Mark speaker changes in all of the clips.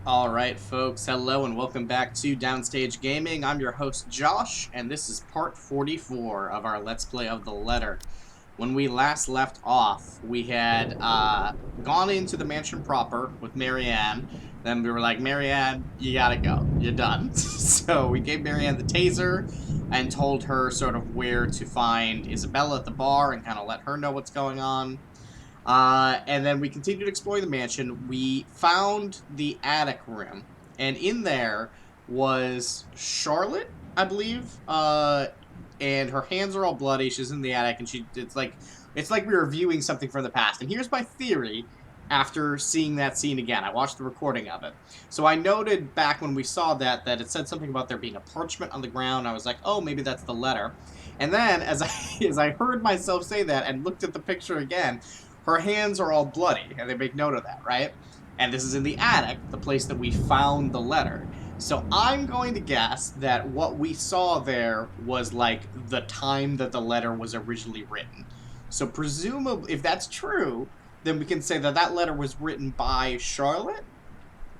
Speaker 1: Alright folks, hello and welcome back to Downstage Gaming. I'm your host Josh, and this is part 44 of our Let's Play of The Letter. When we last left off, we had gone into the mansion proper with Marianne. Then we were like, Marianne, you gotta go. You're done. So we gave Marianne the taser and told her sort of where to find Isabella at the bar and kind of let her know what's going on. And then we continued exploring the mansion. We found the attic room, and in there was Charlotte, I believe. And her hands are all bloody. She's in the attic, and it's like we were viewing something from the past. And here's my theory after seeing that scene again. I watched the recording of it. So I noted back when we saw that it said something about there being a parchment on the ground. I was like, oh, maybe that's the letter. And then as I heard myself say that and looked at the picture again, her hands are all bloody, and they make note of that, right? And this is in the attic, the place that we found the letter. So I'm going to guess that what we saw there was, like, the time that the letter was originally written. So presumably, if that's true, then we can say that that letter was written by Charlotte,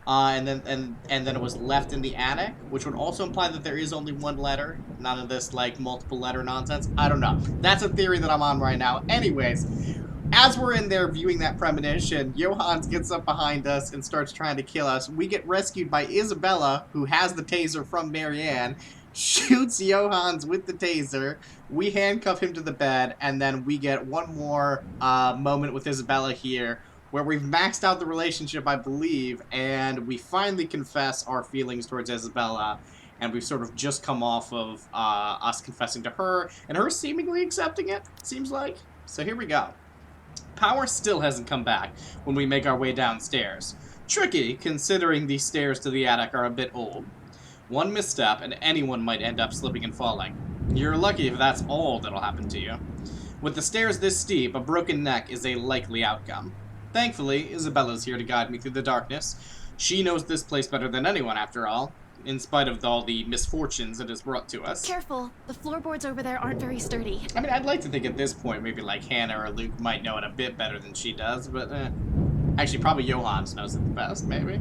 Speaker 1: and then it was left in the attic, which would also imply that there is only one letter, none of this, like, multiple letter nonsense. I don't know. That's a theory that I'm on right now. Anyways, as we're in there viewing that premonition, Johannes gets up behind us and starts trying to kill us. We get rescued by Isabella, who has the taser from Marianne, shoots Johannes with the taser. We handcuff him to the bed, and then we get one more moment with Isabella here, where we've maxed out the relationship, I believe, and we finally confess our feelings towards Isabella, and we've sort of just come off of us confessing to her, and her seemingly accepting it, seems like. So here we go. Power still hasn't come back when we make our way downstairs. Tricky, considering these stairs to the attic are a bit old. One misstep and anyone might end up slipping and falling. You're lucky if that's all that'll happen to you. With the stairs this steep, a broken neck is a likely outcome. Thankfully, Isabella's here to guide me through the darkness. She knows this place better than anyone, after all, in spite of all the misfortunes it has brought to us.
Speaker 2: Careful, the floorboards over there aren't very sturdy.
Speaker 1: I mean, I'd like to think at this point maybe like Hannah or Luke might know it a bit better than she does, but actually probably Johannes knows it the best, maybe.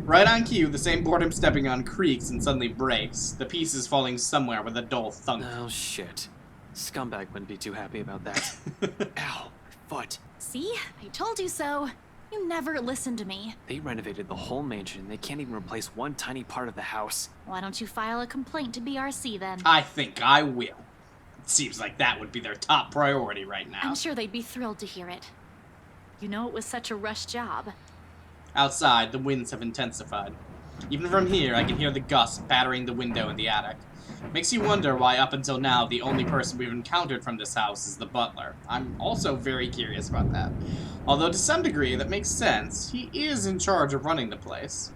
Speaker 1: Right on cue, the same board I'm stepping on creaks and suddenly breaks, the pieces falling somewhere with a dull thunk.
Speaker 3: Oh shit. Scumbag wouldn't be too happy about that. Ow, my foot.
Speaker 2: See? I told you so. You never listen to me.
Speaker 3: They renovated the whole mansion and they can't even replace one tiny part of the house.
Speaker 2: Why don't you file a complaint to BRC then?
Speaker 1: I think I will. It seems like that would be their top priority right now.
Speaker 2: I'm sure they'd be thrilled to hear it. You know it was such a rush job.
Speaker 1: Outside, the winds have intensified. Even from here, I can hear the gusts battering the window in the attic. Makes you wonder why up until now the only person we've encountered from this house is the butler. I'm also very curious about that. Although to some degree that makes sense, he is in charge of running the place.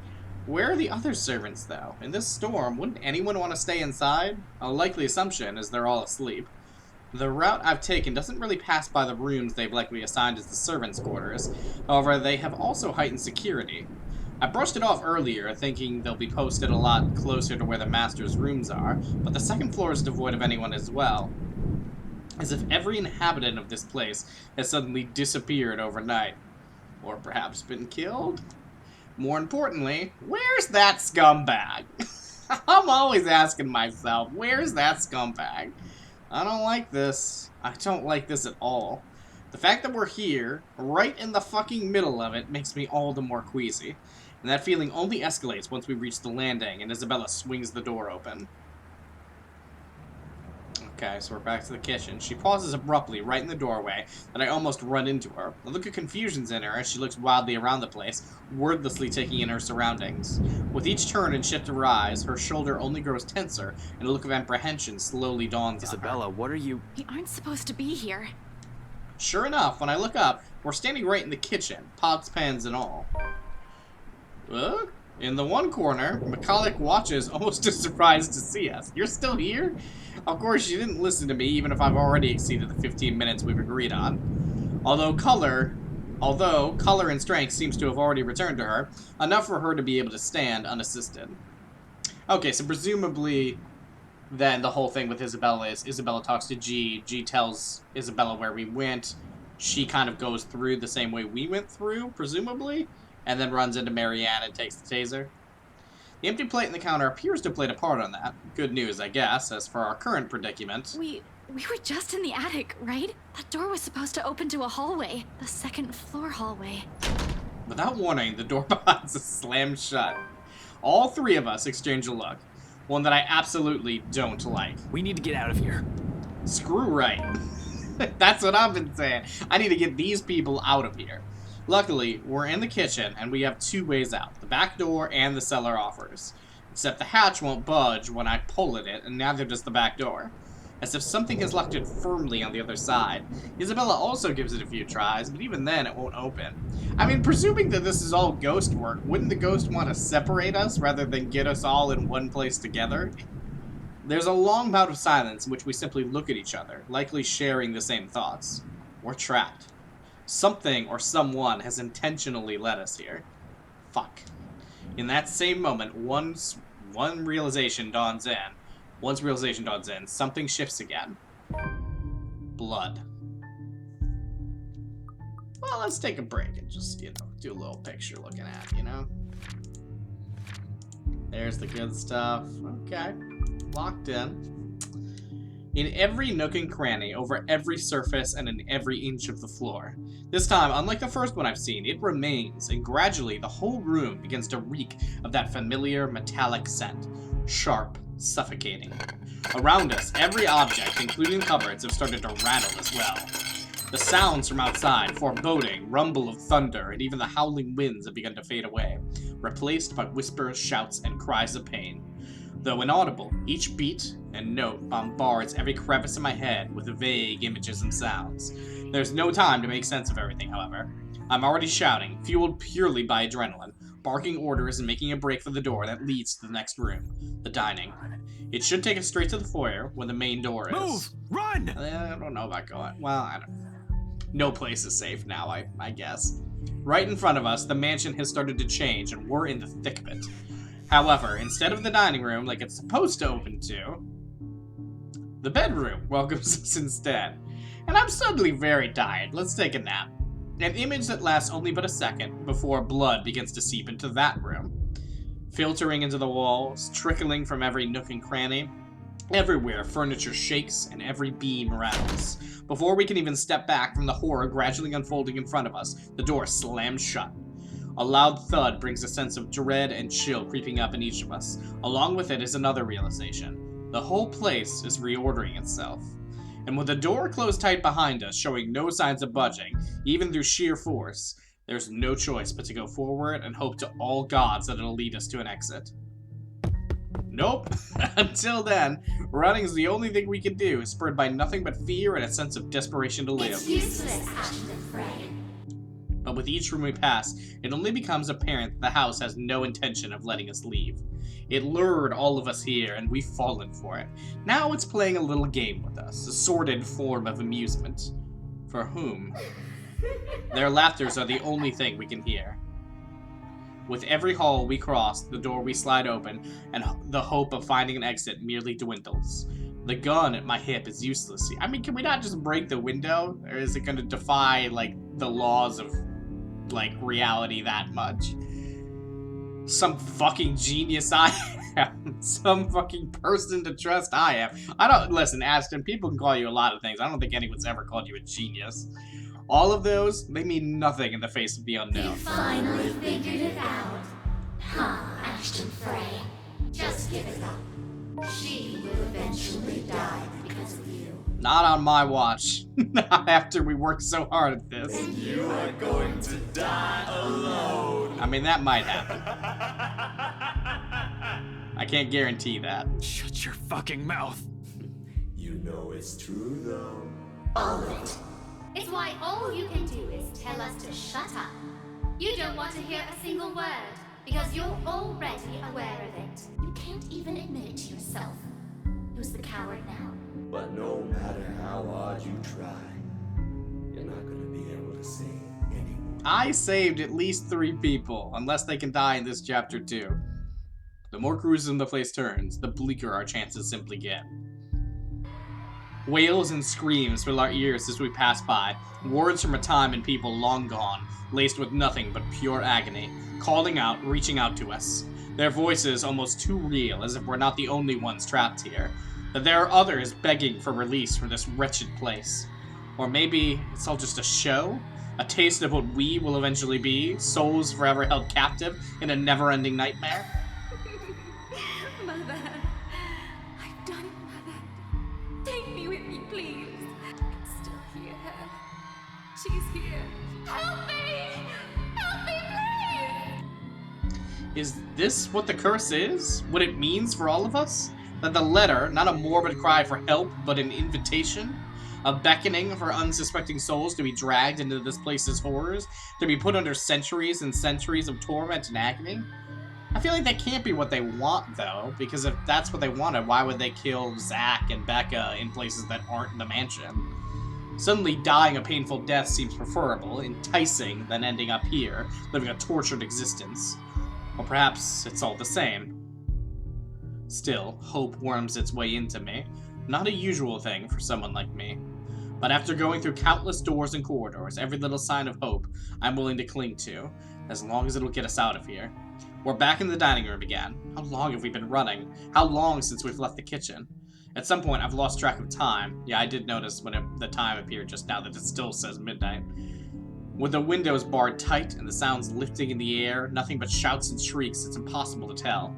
Speaker 1: Where are the other servants though? In this storm, wouldn't anyone want to stay inside? A likely assumption is they're all asleep. The route I've taken doesn't really pass by the rooms they've likely assigned as the servants' quarters. However, they have also heightened security. I brushed it off earlier, thinking they'll be posted a lot closer to where the master's rooms are, but the second floor is devoid of anyone as well. As if every inhabitant of this place has suddenly disappeared overnight. Or perhaps been killed? More importantly, where's that scumbag? I'm always asking myself, where's that scumbag? I don't like this. I don't like this at all. The fact that we're here, right in the fucking middle of it, makes me all the more queasy. And that feeling only escalates once we reach the landing and Isabella swings the door open. Okay, so we're back to the kitchen. She pauses abruptly right in the doorway, and I almost run into her. A look of confusion's in her as she looks wildly around the place, wordlessly taking in her surroundings. With each turn and shift of her eyes, her shoulder only grows tenser, and a look of apprehension slowly dawns on her.
Speaker 3: Isabella, what are you...
Speaker 2: We aren't supposed to be here.
Speaker 1: Sure enough, when I look up, we're standing right in the kitchen, pots, pans, and all. In the one corner, McCulloch watches, almost as surprised to see us. You're still here? Of course, she didn't listen to me, even if I've already exceeded the 15 minutes we've agreed on. Although color and strength seems to have already returned to her, enough for her to be able to stand unassisted. Okay, so presumably then the whole thing with Isabella is Isabella talks to G, G tells Isabella where we went, she kind of goes through the same way we went through, presumably, and then runs into Marianne and takes the taser. The empty plate in the counter appears to have played a part on that. Good news, I guess, as for our current predicament.
Speaker 2: We were just in the attic, right? That door was supposed to open to a hallway. The second floor hallway.
Speaker 1: Without warning, the door behind us slammed shut. All three of us exchange a look. One that I absolutely don't like.
Speaker 3: We need to get out of here.
Speaker 1: Screw right. That's what I've been saying. I need to get these people out of here. Luckily, we're in the kitchen, and we have two ways out. The back door and the cellar offers. Except the hatch won't budge when I pull at it, and neither does the back door. As if something has locked it firmly on the other side. Isabella also gives it a few tries, but even then it won't open. I mean, presuming that this is all ghost work, wouldn't the ghost want to separate us rather than get us all in one place together? There's a long bout of silence in which we simply look at each other, likely sharing the same thoughts. We're trapped. Something or someone has intentionally led us here. Fuck. In that same moment, once realization dawns in, something shifts again. Blood. Well, let's take a break and just, do a little picture looking at, There's the good stuff. Okay. Locked in. In every nook and cranny, over every surface, and in every inch of the floor. This time, unlike the first one I've seen, it remains, and gradually the whole room begins to reek of that familiar metallic scent. Sharp, suffocating. Around us, every object, including cupboards, have started to rattle as well. The sounds from outside, foreboding, rumble of thunder, and even the howling winds have begun to fade away, replaced by whispers, shouts, and cries of pain. Though inaudible, each beat and note bombards every crevice in my head with vague images and sounds. There's no time to make sense of everything, however. I'm already shouting, fueled purely by adrenaline, barking orders and making a break for the door that leads to the next room, the dining. It should take us straight to the foyer, where the main door is.
Speaker 3: Move! Run!
Speaker 1: I don't know about going. Well, I don't know. No place is safe now, I guess. Right in front of us, the mansion has started to change, and we're in the thick of it. However, instead of the dining room like it's supposed to open to, the bedroom welcomes us instead. And I'm suddenly very tired. Let's take a nap. An image that lasts only but a second before blood begins to seep into that room. Filtering into the walls, trickling from every nook and cranny. Everywhere, furniture shakes and every beam rattles. Before we can even step back from the horror gradually unfolding in front of us, the door slams shut. A loud thud brings a sense of dread and chill creeping up in each of us. Along with it is another realization. The whole place is reordering itself. And with the door closed tight behind us, showing no signs of budging, even through sheer force, there's no choice but to go forward and hope to all gods that it'll lead us to an exit. Nope. Until then, running is the only thing we can do, spurred by nothing but fear and a sense of desperation to live.
Speaker 4: It's useless, Ashton Frey.
Speaker 1: But with each room we pass, it only becomes apparent that the house has no intention of letting us leave. It lured all of us here, and we've fallen for it. Now it's playing a little game with us, a sordid form of amusement. For whom? Their laughters are the only thing we can hear. With every hall we cross, the door we slide open, and the hope of finding an exit merely dwindles. The gun at my hip is useless. I mean, can we not just break the window? Or is it going to defy, the laws of, reality that much? Some fucking genius I am. Some fucking person to trust I am. Listen, Ashton, people can call you a lot of things. I don't think anyone's ever called you a genius. All of those, they mean nothing in the face of the unknown.
Speaker 4: You finally figured it out. Huh, Ashton Frey. Just give it up. She will eventually die because of you.
Speaker 1: Not on my watch. Not after we worked so hard at this.
Speaker 5: And you are going to die alone.
Speaker 1: I mean, that might happen. I can't guarantee that.
Speaker 3: Shut your fucking mouth.
Speaker 5: You know it's true, though.
Speaker 4: All of it. It's why all you can do is tell us to shut up. You don't want to hear a single word, because you're already aware of it. You can't even admit it to yourself. Who's the coward now?
Speaker 5: But no matter how hard you try, you're not gonna be able to save anyone.
Speaker 1: I saved at least 3 people, unless they can die in this chapter too. The more gruesome the place turns, the bleaker our chances simply get. Wails and screams fill our ears as we pass by, words from a time and people long gone, laced with nothing but pure agony, calling out, reaching out to us. Their voices almost too real, as if we're not the only ones trapped here, that there are others begging for release from this wretched place. Or maybe it's all just a show? A taste of what we will eventually be, souls forever held captive in a never-ending nightmare?
Speaker 2: Mother. I've done it, Mother. Take me with you, please. I can still hear her. She's here. Help me! Help me, please!
Speaker 1: Is this what the curse is? What it means for all of us? That the letter, not a morbid cry for help, but an invitation? A beckoning for unsuspecting souls to be dragged into this place's horrors? To be put under centuries and centuries of torment and agony? I feel like that can't be what they want, though, because if that's what they wanted, why would they kill Zach and Becca in places that aren't the mansion? Suddenly dying a painful death seems preferable, enticing, than ending up here, living a tortured existence. Or perhaps it's all the same. Still, hope worms its way into me. Not a usual thing for someone like me. But after going through countless doors and corridors, every little sign of hope I'm willing to cling to, as long as it'll get us out of here. We're back in the dining room again. How long have we been running? How long since we've left the kitchen? At some point, I've lost track of time. Yeah, I did notice when the time appeared just now that it still says midnight. With the windows barred tight and the sounds lifting in the air, nothing but shouts and shrieks, it's impossible to tell.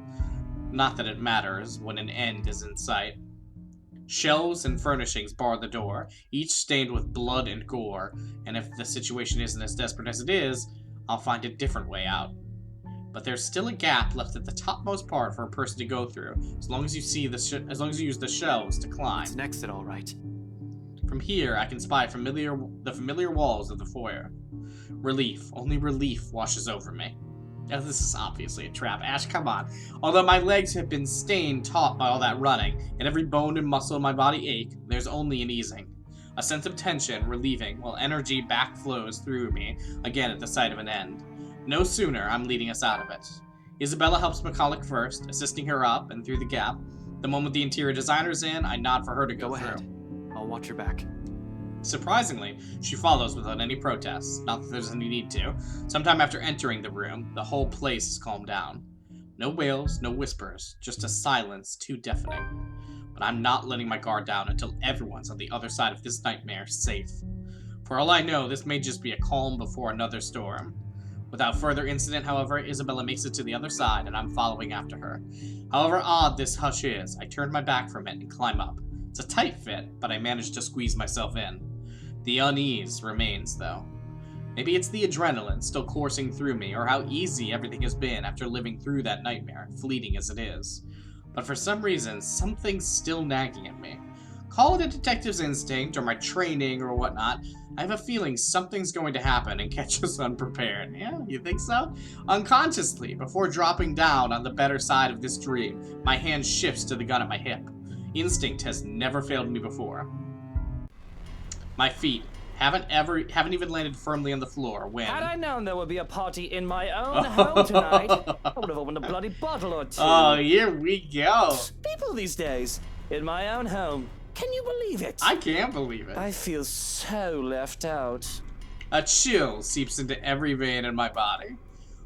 Speaker 1: Not that it matters when an end is in sight. Shelves and furnishings bar the door, each stained with blood and gore, and if the situation isn't as desperate as it is, I'll find a different way out. But there's still a gap left at the topmost part for a person to go through, as long as you use the shelves to climb.
Speaker 3: It's an exit, all right.
Speaker 1: From here, I can spy the familiar walls of the foyer. Relief, only relief washes over me. Now, this is obviously a trap. Ash, come on. Although my legs have been stained taut by all that running, and every bone and muscle in my body ache, there's only an easing. A sense of tension relieving, while energy backflows through me, again at the sight of an end. No sooner, I'm leading us out of it. Isabella helps McCulloch first, assisting her up and through the gap. The moment the interior designer's in, I nod for her to go through.
Speaker 3: Ahead. I'll watch your back.
Speaker 1: Surprisingly, she follows without any protests, not that there's any need to. Sometime after entering the room, the whole place has calmed down. No wails, no whispers, just a silence too deafening. But I'm not letting my guard down until everyone's on the other side of this nightmare safe. For all I know, this may just be a calm before another storm. Without further incident, however, Isabella makes it to the other side, and I'm following after her. However odd this hush is, I turn my back from it and climb up. It's a tight fit, but I manage to squeeze myself in. The unease remains, though. Maybe it's the adrenaline still coursing through me, or how easy everything has been after living through that nightmare, fleeting as it is. But for some reason, something's still nagging at me. Call it a detective's instinct, or my training, or whatnot. I have a feeling something's going to happen and catch us unprepared. Yeah, you think so? Unconsciously, before dropping down on the better side of this dream, my hand shifts to the gun at my hip. Instinct has never failed me before. My feet haven't even landed firmly on the floor when...
Speaker 6: Had I known there would be a party in my own home tonight, I would have opened a bloody bottle or two.
Speaker 1: Oh, here we go.
Speaker 6: People these days, in my own home. Can you believe it?
Speaker 1: I can't believe it.
Speaker 6: I feel so left out.
Speaker 1: A chill seeps into every vein in my body.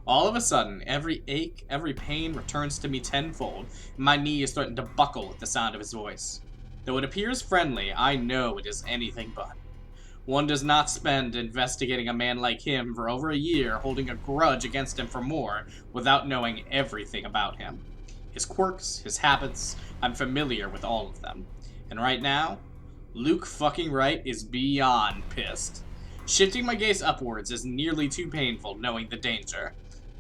Speaker 1: All of a sudden, every ache, every pain returns to me tenfold, and my knee is starting to buckle at the sound of his voice. Though it appears friendly, I know it is anything but. One does not spend investigating a man like him for over a year, holding a grudge against him for more, without knowing everything about him. His quirks, his habits, I'm familiar with all of them. And right now, Luke fucking Wright is beyond pissed. Shifting my gaze upwards is nearly too painful, knowing the danger.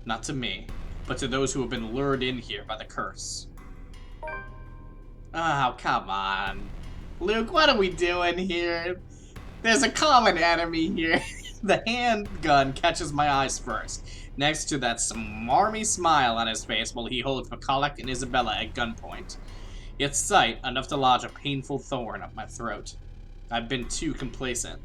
Speaker 1: Not to me, but to those who have been lured in here by the curse. Oh, come on. Luke, what are we doing here? There's a common enemy here. The handgun catches my eyes first, next to that smarmy smile on his face while he holds McCulloch and Isabella at gunpoint. Its sight enough to lodge a painful thorn up my throat. I've been too complacent.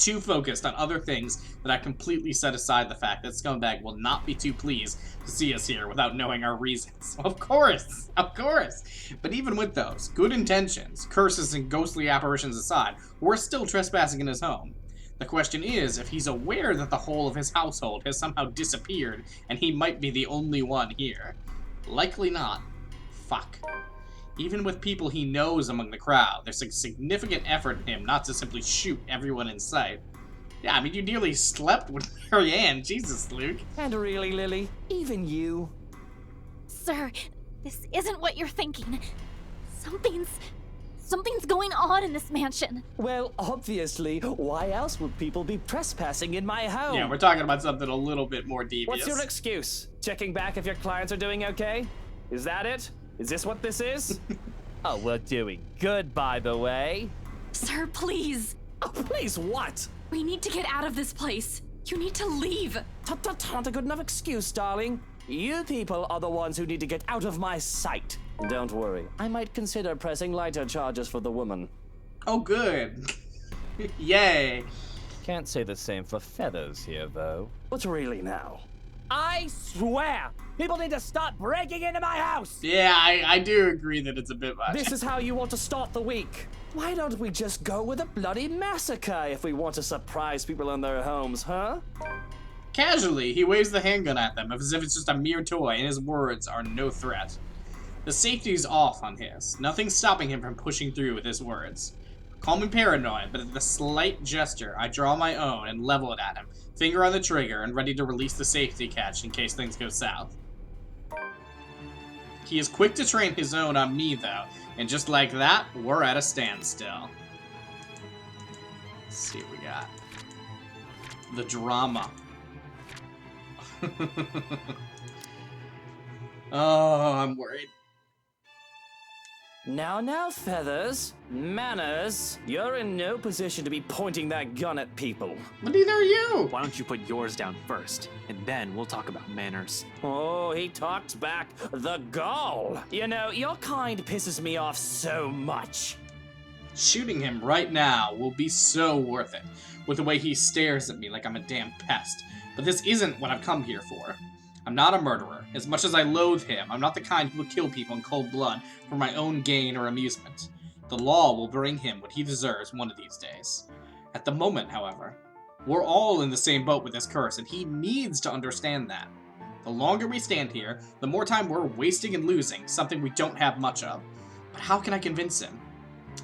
Speaker 1: too focused on other things that I completely set aside the fact that Scumbag will not be too pleased to see us here without knowing our reasons. Of course! Of course! But even with those, good intentions, curses and ghostly apparitions aside, we're still trespassing in his home. The question is if he's aware that the whole of his household has somehow disappeared and he might be the only one here. Likely not. Fuck. Even with people he knows among the crowd, there's a significant effort in him not to simply shoot everyone in sight. Yeah, I mean, you nearly slept with Mary Ann. Jesus, Luke.
Speaker 6: And really, Lily, even you.
Speaker 2: Sir, this isn't what you're thinking. Something's going on in this mansion.
Speaker 6: Well, obviously, why else would people be trespassing in my home?
Speaker 1: Yeah, we're talking about something a little bit more devious.
Speaker 6: What's your excuse? Checking back if your clients are doing okay? Is that it? Is this what this is? Oh, we're doing good, by the way.
Speaker 2: Sir, please.
Speaker 6: Oh, please what?
Speaker 2: We need to get out of this place. You need to leave.
Speaker 6: Not a good enough excuse, darling. You people are the ones who need to get out of my sight. Don't worry, I might consider pressing lighter charges for the woman.
Speaker 1: Oh, good. Yay.
Speaker 7: Can't say the same for Feathers here, though.
Speaker 6: But really now, I swear, people need to stop breaking into my house!
Speaker 1: Yeah, I do agree that it's a bit much.
Speaker 6: This is how you want to start the week. Why don't we just go with a bloody massacre if we want to surprise people in their homes, huh?
Speaker 1: Casually, he waves the handgun at them as if it's just a mere toy, and his words are no threat. The safety's off on his. Nothing's stopping him from pushing through with his words. Calm and paranoid, but at the slight gesture, I draw my own and level it at him, finger on the trigger and ready to release the safety catch in case things go south. He is quick to train his own on me, though, and just like that, we're at a standstill. Let's see what we got. The drama. Oh, I'm worried.
Speaker 6: Now, Feathers. Manners. You're in no position to be pointing that gun at people.
Speaker 1: But neither are you!
Speaker 3: Why don't you put yours down first, and then we'll talk about manners.
Speaker 6: Oh, he talks back. The gall. You know, your kind pisses me off so much.
Speaker 1: Shooting him right now will be so worth it, with the way he stares at me like I'm a damn pest. But this isn't what I've come here for. I'm not a murderer. As much as I loathe him, I'm not the kind who would kill people in cold blood for my own gain or amusement. The law will bring him what he deserves one of these days. At the moment, however, we're all in the same boat with this curse, and he needs to understand that. The longer we stand here, the more time we're wasting and losing, something we don't have much of. But how can I convince him?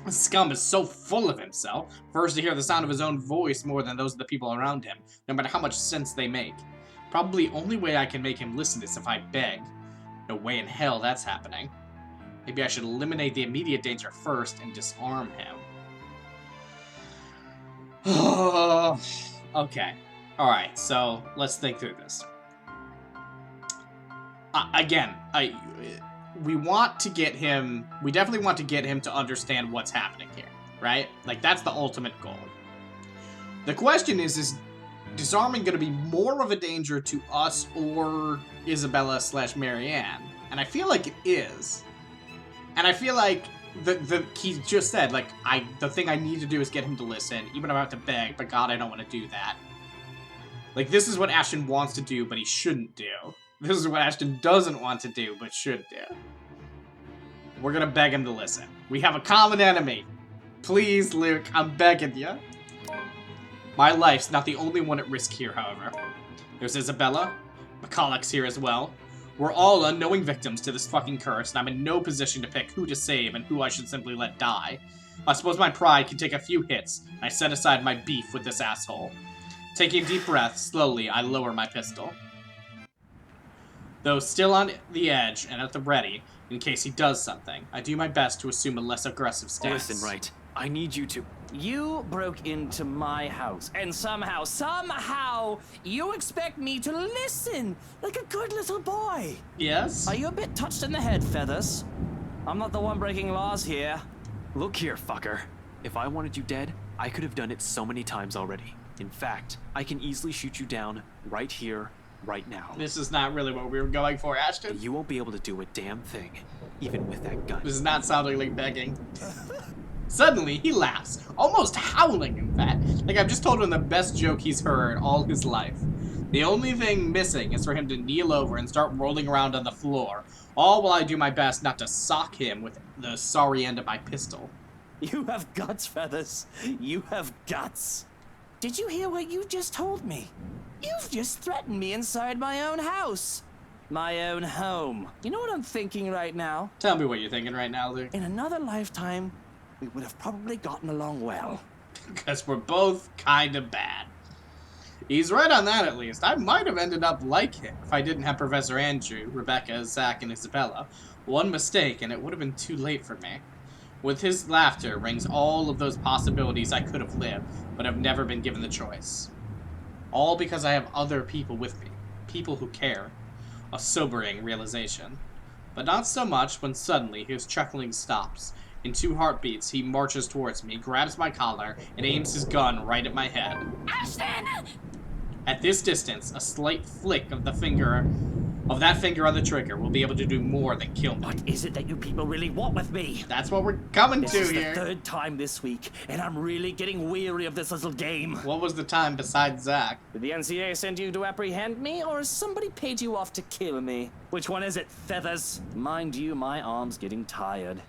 Speaker 1: The scum is so full of himself, prefers to hear the sound of his own voice more than those of the people around him, no matter how much sense they make. Probably only way I can make him listen is if I beg. No way in hell that's happening. Maybe I should eliminate the immediate danger first and disarm him. Okay. Alright, so let's think through this. Again, we want to get him... We definitely want to get him to understand what's happening here, right? Like, that's the ultimate goal. The question is disarming going to be more of a danger to us or Isabella / Mary Ann? And I feel like it is. And I feel like he just said, like, the thing I need to do is get him to listen, even if I have to beg, but God, I don't want to do that. Like, this is what Ashton wants to do, but he shouldn't do. This is what Ashton doesn't want to do, but should do. We're gonna beg him to listen. We have a common enemy. Please, Luke, I'm begging you. My life's not the only one at risk here, however. There's Isabella. McCulloch's here as well. We're all unknowing victims to this fucking curse, and I'm in no position to pick who to save and who I should simply let die. I suppose my pride can take a few hits, and I set aside my beef with this asshole. Taking a deep breath, slowly, I lower my pistol. Though still on the edge and at the ready, in case he does something, I do my best to assume a less aggressive stance.
Speaker 3: Listen, right. I need you to...
Speaker 6: You broke into my house, and somehow, you expect me to listen like a good little boy.
Speaker 1: Yes?
Speaker 6: Are you a bit touched in the head, Feathers? I'm not the one breaking laws here.
Speaker 3: Look here, fucker. If I wanted you dead, I could have done it so many times already. In fact, I can easily shoot you down right here, right now.
Speaker 1: This is not really what we were going for, Ashton.
Speaker 3: You won't be able to do a damn thing, even with that gun.
Speaker 1: This is not sounding like begging. Suddenly, he laughs, almost howling, in fact, like I've just told him the best joke he's heard all his life. The only thing missing is for him to kneel over and start rolling around on the floor, all while I do my best not to sock him with the sorry end of my pistol.
Speaker 6: You have guts, Feathers. You have guts. Did you hear what you just told me? You've just threatened me inside my own house. My own home. You know what I'm thinking right now?
Speaker 1: Tell me what you're thinking right now, Luke.
Speaker 6: In another lifetime, we would have probably gotten along well.
Speaker 1: Because we're both kind of bad. He's right on that, at least. I might have ended up like him if I didn't have Professor Andrew, Rebecca, Zach, and Isabella. One mistake, and it would have been too late for me. With his laughter rings all of those possibilities I could have lived, but have never been given the choice. All because I have other people with me. People who care. A sobering realization. But not so much when suddenly his chuckling stops. In 2 heartbeats, he marches towards me, grabs my collar, and aims his gun right at my head.
Speaker 4: Ashton!
Speaker 1: At this distance, a slight flick of that finger on the trigger will be able to do more than kill me.
Speaker 6: What is it that you people really want with me?
Speaker 1: That's what we're coming
Speaker 6: This
Speaker 1: to
Speaker 6: is
Speaker 1: here.
Speaker 6: the 3rd time this week, and I'm really getting weary of this little game.
Speaker 1: What was the time besides Zach?
Speaker 6: Did the NCA send you to apprehend me, or has somebody paid you off to kill me? Which one is it, Feathers? Mind you, my arm's getting tired.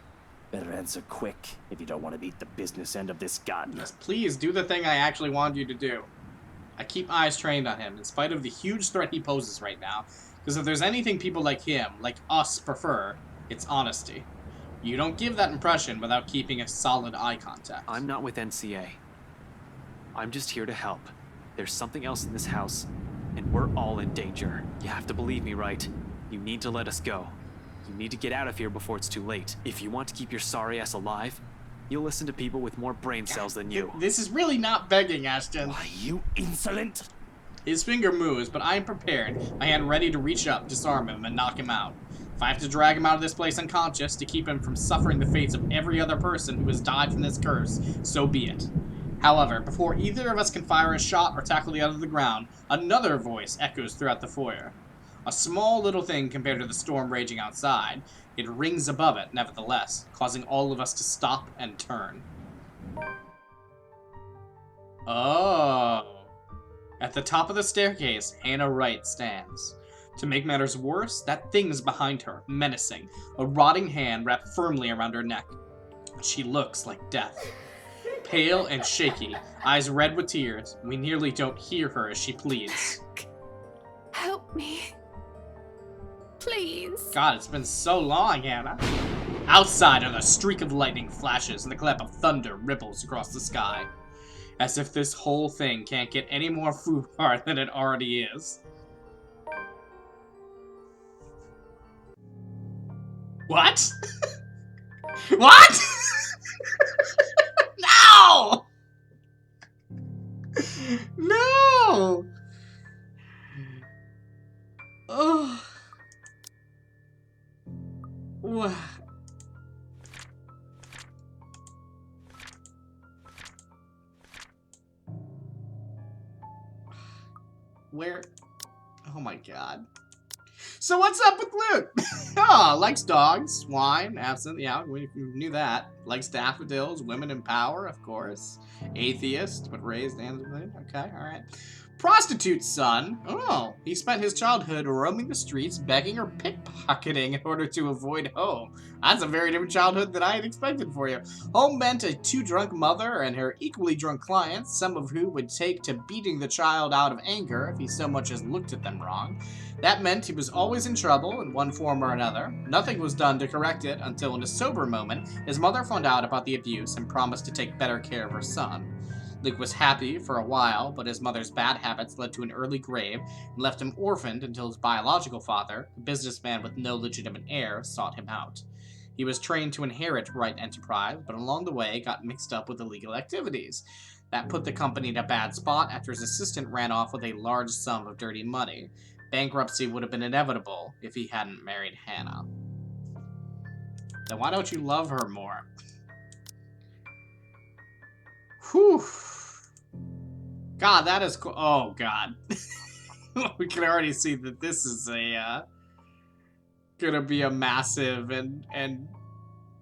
Speaker 6: Better answer quick if you don't want to beat the business end of this gun.
Speaker 1: Yes, please do the thing I actually wanted you to do. I keep eyes trained on him, in spite of the huge threat he poses right now. Because if there's anything people like him, like us, prefer, it's honesty. You don't give that impression without keeping a solid eye contact.
Speaker 3: I'm not with NCA. I'm just here to help. There's something else in this house, and we're all in danger. You have to believe me, right? You need to let us go. You need to get out of here before it's too late. If you want to keep your sorry ass alive, you'll listen to people with more brain cells than you.
Speaker 1: This is really not begging, Ashton.
Speaker 6: Why, you insolent!
Speaker 1: His finger moves, but I am prepared, my hand ready to reach up, disarm him, and knock him out. If I have to drag him out of this place unconscious to keep him from suffering the fates of every other person who has died from this curse, so be it. However, before either of us can fire a shot or tackle the other to the ground, another voice echoes throughout the foyer. A small little thing compared to the storm raging outside, it rings above it, nevertheless, causing all of us to stop and turn. Oh. At the top of the staircase, Hannah Wright stands. To make matters worse, that thing's behind her, menacing, a rotting hand wrapped firmly around her neck. She looks like death. Pale and shaky, eyes red with tears, we nearly don't hear her as she pleads.
Speaker 2: Help me. Please.
Speaker 1: God, it's been so long, Hannah. Outside, a streak of lightning flashes and the clap of thunder ripples across the sky. As if this whole thing can't get any more foo-har than it already is. What? What? No! No! Oh. What? Where? Oh my god. So what's up with Luke? Oh, likes dogs, wine, absinthe, yeah, we knew that. Likes daffodils, women in power, of course. Atheist, but raised and... Okay, alright. Prostitute son. Oh, he spent his childhood roaming the streets, begging or pickpocketing in order to avoid home. That's a very different childhood than I had expected for you. Home meant a too-drunk mother and her equally drunk clients, some of who would take to beating the child out of anger if he so much as looked at them wrong. That meant he was always in trouble in one form or another. Nothing was done to correct it until in a sober moment, his mother found out about the abuse and promised to take better care of her son. Luke was happy for a while, but his mother's bad habits led to an early grave and left him orphaned until his biological father, a businessman with no legitimate heir, sought him out. He was trained to inherit Wright Enterprise, but along the way got mixed up with illegal activities. That put the company in a bad spot after his assistant ran off with a large sum of dirty money. Bankruptcy would have been inevitable if he hadn't married Hannah. Then why don't you love her more? Whew. God, that is cool. Oh, God. We can already see that this is a, gonna be a massive and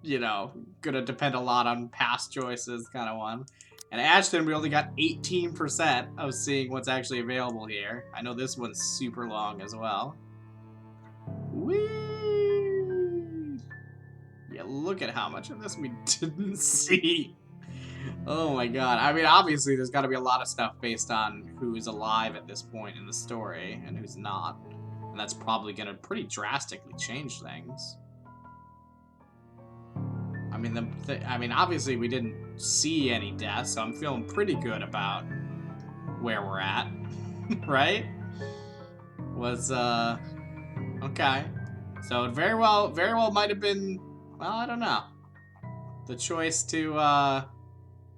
Speaker 1: you know, gonna depend a lot on past choices kind of one. And Ashton, we only got 18% of seeing what's actually available here. I know this one's super long as well. Whee! Yeah, look at how much of this we didn't see. Oh my god. I mean, obviously there's got to be a lot of stuff based on who's alive at this point in the story and who's not. And that's probably going to pretty drastically change things. I mean, obviously we didn't see any deaths, so I'm feeling pretty good about where we're at, right? Was okay. So it very well might have been, well, I don't know. The choice to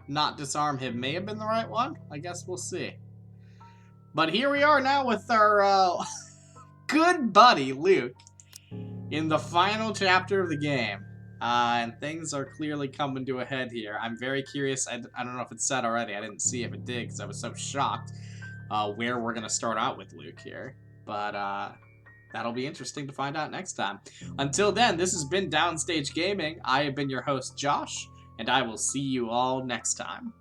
Speaker 1: not disarm him may have been the right one. I guess we'll see. But here we are now with our good buddy Luke in the final chapter of the game. And things are clearly coming to a head here. I'm very curious. I don't know if it's said already. I didn't see if it did because I was so shocked where we're going to start out with Luke here. But that'll be interesting to find out next time. Until then, this has been Downstage Gaming. I have been your host, Josh, and I will see you all next time.